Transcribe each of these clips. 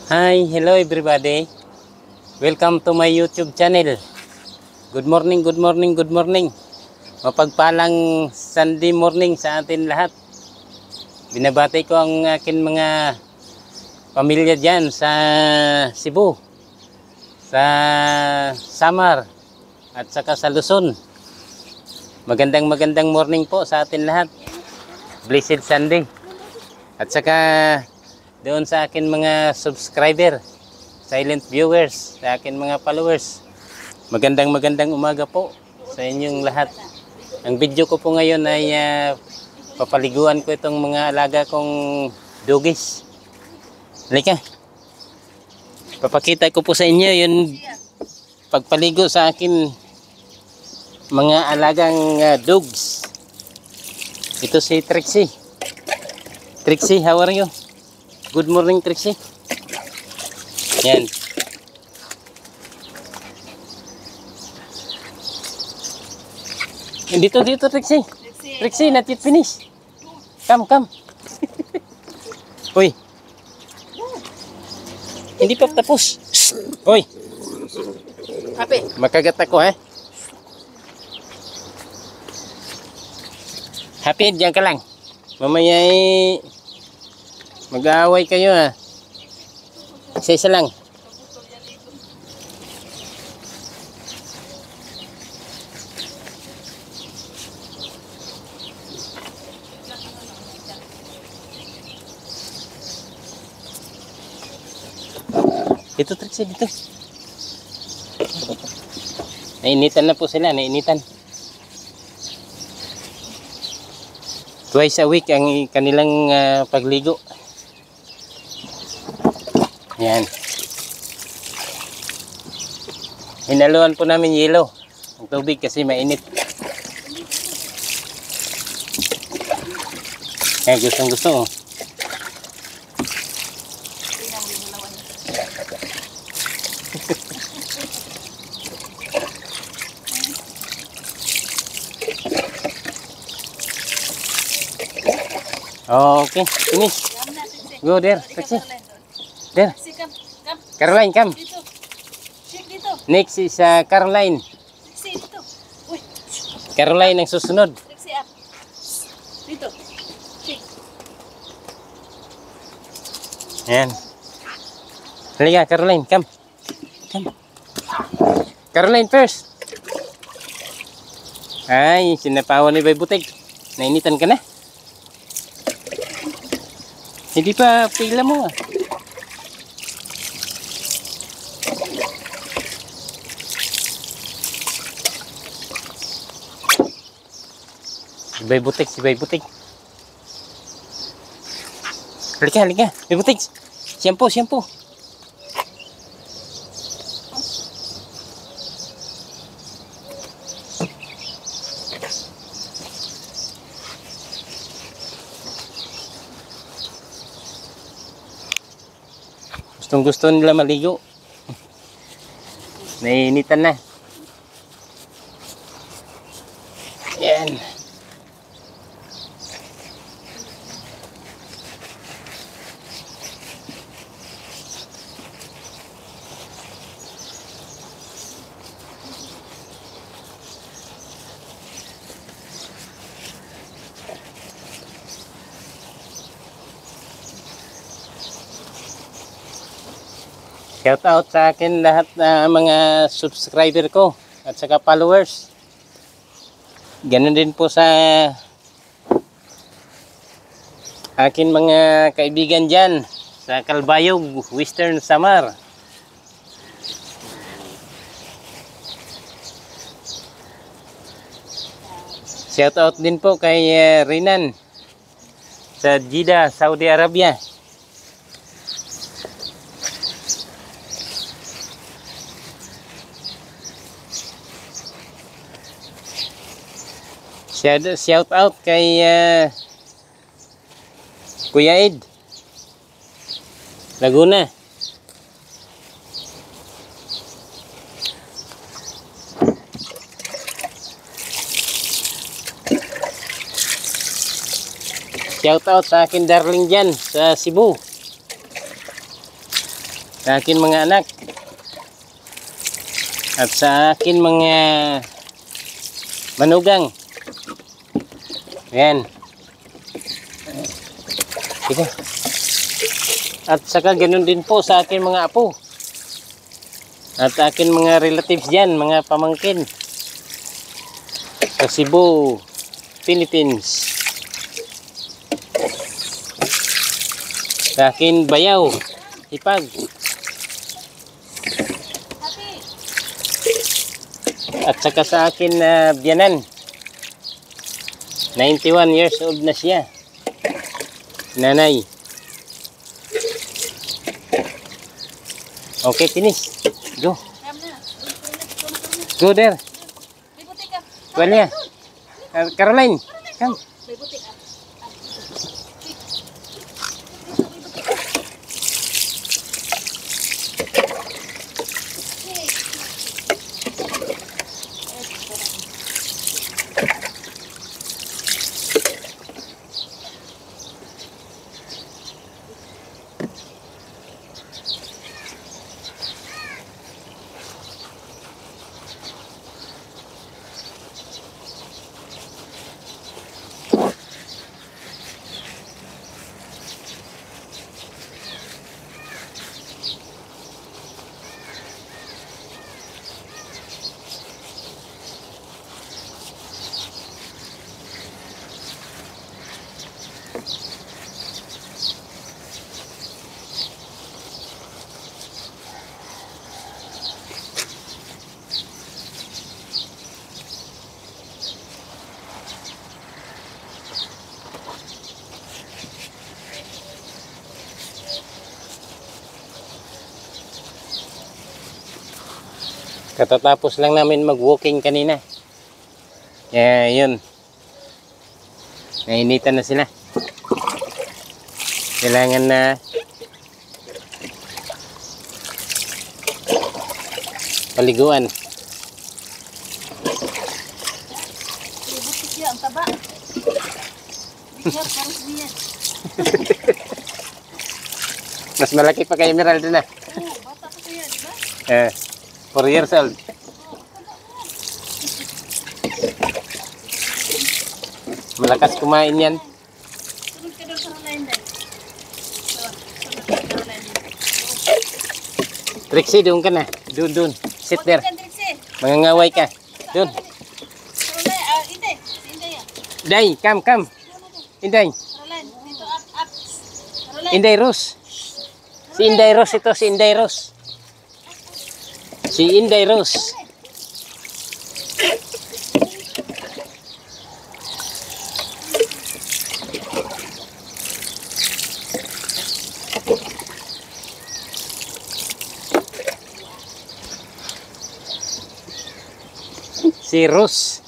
Hi, hello everybody. Welcome to my YouTube channel. Good morning, good morning, good morning. Mapagpalang Sunday morning sa atin lahat. Binabati ko ang akin mga pamilya dyan sa Cebu, sa Samar, at saka sa Luzon. Magandang morning po sa atin lahat. Blessed Sunday. At saka doon sa akin mga subscriber, silent viewers, sa akin mga followers, magandang umaga po sa inyong lahat. Ang video ko po ngayon ay papaliguan ko itong mga alaga kong doggies. Halika, papakita ko po sa inyo yung pagpaligo sa akin mga alagang dogs. Ito si Trixie. Trixie, how are you? Good morning, Trixie. Yan. Dito, Trixie. Trixie, not yet finish. Come. Uy. Hindi pa tapos. Uy. Happy. Makagat ako, ha? Happy, diyan ka lang. Mamaya mag-aaway kayo, ha? Isa-isa lang. Dito, Trixie, dito. Nainitan na po sila, nainitan. Twice a week ang kanilang pagligo. Yan. Hinaluan po namin yelo. Ang tubig kasi mainit. Kaya gusto. Oh. Okay, finish. Go there, Trixie. There. Caroline, come. Next is Caroline. Caroline ang susunod. Dito. Yan. Halika, Caroline, come. Caroline first. Ay, sinapawan ni Bay Butik. Nainitan ka na? Hindi pa pila mo, ah. Si Bay Butik. Halika. Bay Butik. Shampoo. Gusto nila maligo. Nainitan na. Yan. Shout out sa akin lahat na mga subscriber ko at saka followers. Ganun din po sa akin mga kaibigan dyan sa Calbayog, Western Samar. Shout out din po kay Rinan sa Jeddah, Saudi Arabia. Shout out kay Kuya Ed, Laguna. Shout out sa akin darling dyan sa Cebu. Sa akin mga anak. At sa akin mga manugang. Ayan. Sige. At saka ganun din po sa akin mga apo. At akin mga relatives dyan, mga pamangkin. Sa Cebu, Philippines. Sa akin bayaw, Ipag. At saka sa akin na biyanan. 91 years old na siya. Nanay. Okay, finish. Go. Go there. Well, yeah. Caroline, come. Katatapos lang namin mag-walking kanina. Yun. Nainitan na sila. Kailangan na paliguan. Butik siya, ang taba. Bigat, parang biyan. Mas malaki pa kay Emerald na. Oo, bata pa siya, di ba? 4 years old. Malakas kumain yan. Sunod ka daw sa Caroline din. Sunod ka sa Caroline din. Trixie, doon ka na. Doon. Sit there. Mangangaway ka. Doon. Caroline, Inde. Si Inde yan. Day, come. Inday. Caroline, dito up. Caroline. Inday Rose. Si Inday Rose ito, si Inday Rose. Si Inday Rose. Si Rose.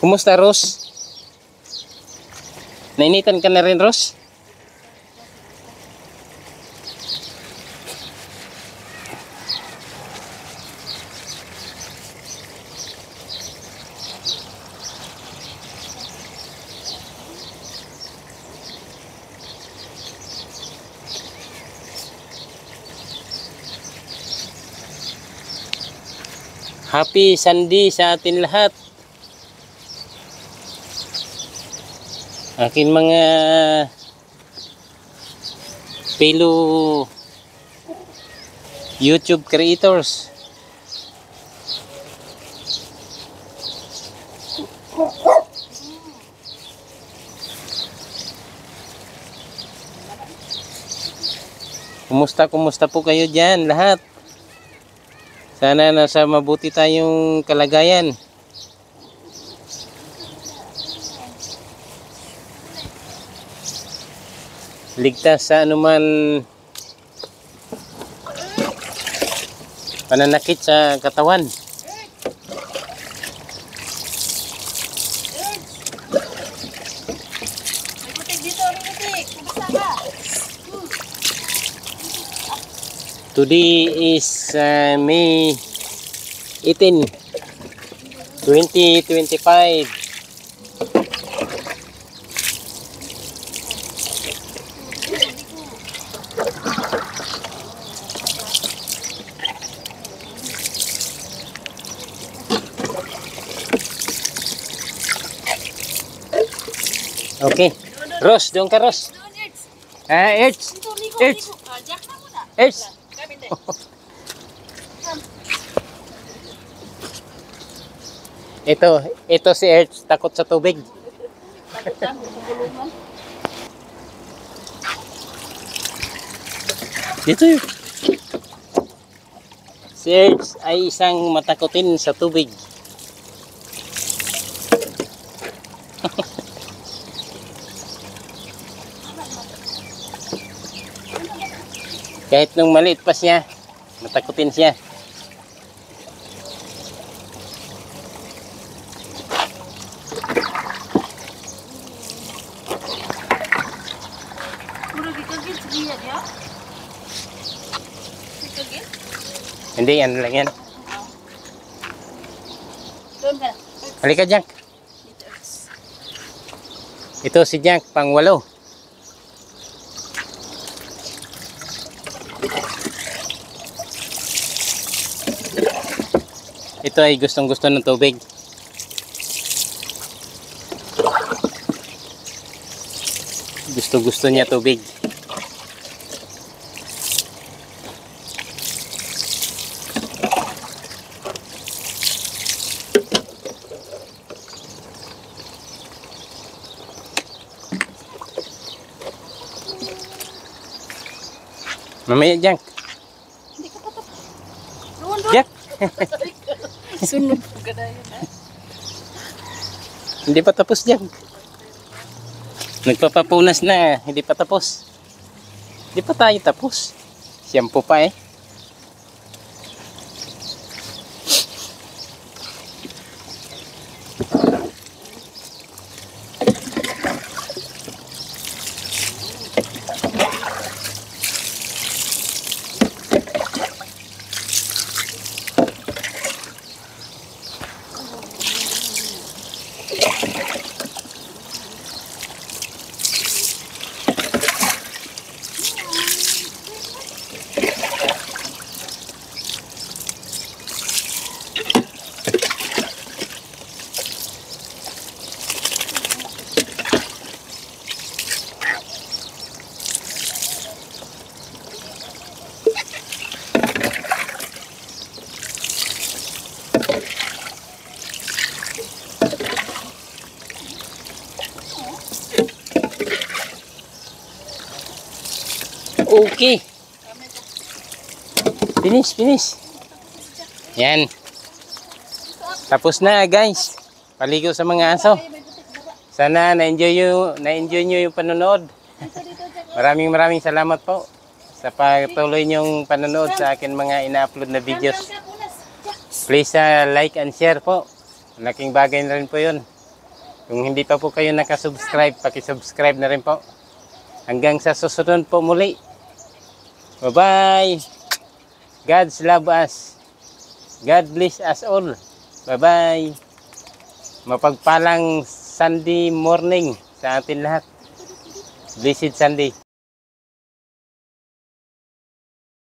Kumusta, Rose? Nainitan ka na rin, Rose? Happy Sunday sa atin lahat. Akin mga fellow YouTube creators. Kumusta po kayo dyan lahat? Sana nasa mabuti tayong kalagayan. Ligtas sa anuman pananakit sa katawan. Butik dito, butik. Kumusta ka? Today is May 18, 2025. Okay. Ros, doon ka, Ros. Doon, Erds. Ah, Erds. Dito, ligo, Erds. ligo. Ah, Jack na muna. Erds. Kami din. Ito si Erds, takot sa tubig. Takot na, gulungan. Dito yun. Si Erds ay isang matakotin sa tubig. Kahit nung maliit pa siya, matakotin siya. Puro gikagil, sige yan, ya? Gikagil? Hindi, ano lang yan. Doon ka na. Halika, Jack. Dito, Erds. Ito si Jack, pang-walo. Ito ay gustong-gusto ng tubig. Gusto-gusto niya tubig. Mamaya, Jack. Hindi ka patap. Doon, doon. Jack. Sunod po ka na yun, ha? Hindi pa tapos, Jack. Nagpapapunas na, hindi pa tapos. Hindi pa tayo tapos. Shampoo pa eh. Okay. Finish. Yan. Tapos na, guys. Paligo sa mga aso. Sana na-enjoy nyo yung panonood. Maraming salamat po sa patuloy nyong panonood sa akin mga ina-upload na videos. Please like and share po. Malaking bagay na rin po yun. Kung hindi pa po kayo nakasubscribe, pakisubscribe na rin po. Hanggang sa susunod po muli. Bye-bye. God's love us. God bless us all. Bye-bye. Mapagpalang Sunday morning sa atin lahat. Blessed Sunday.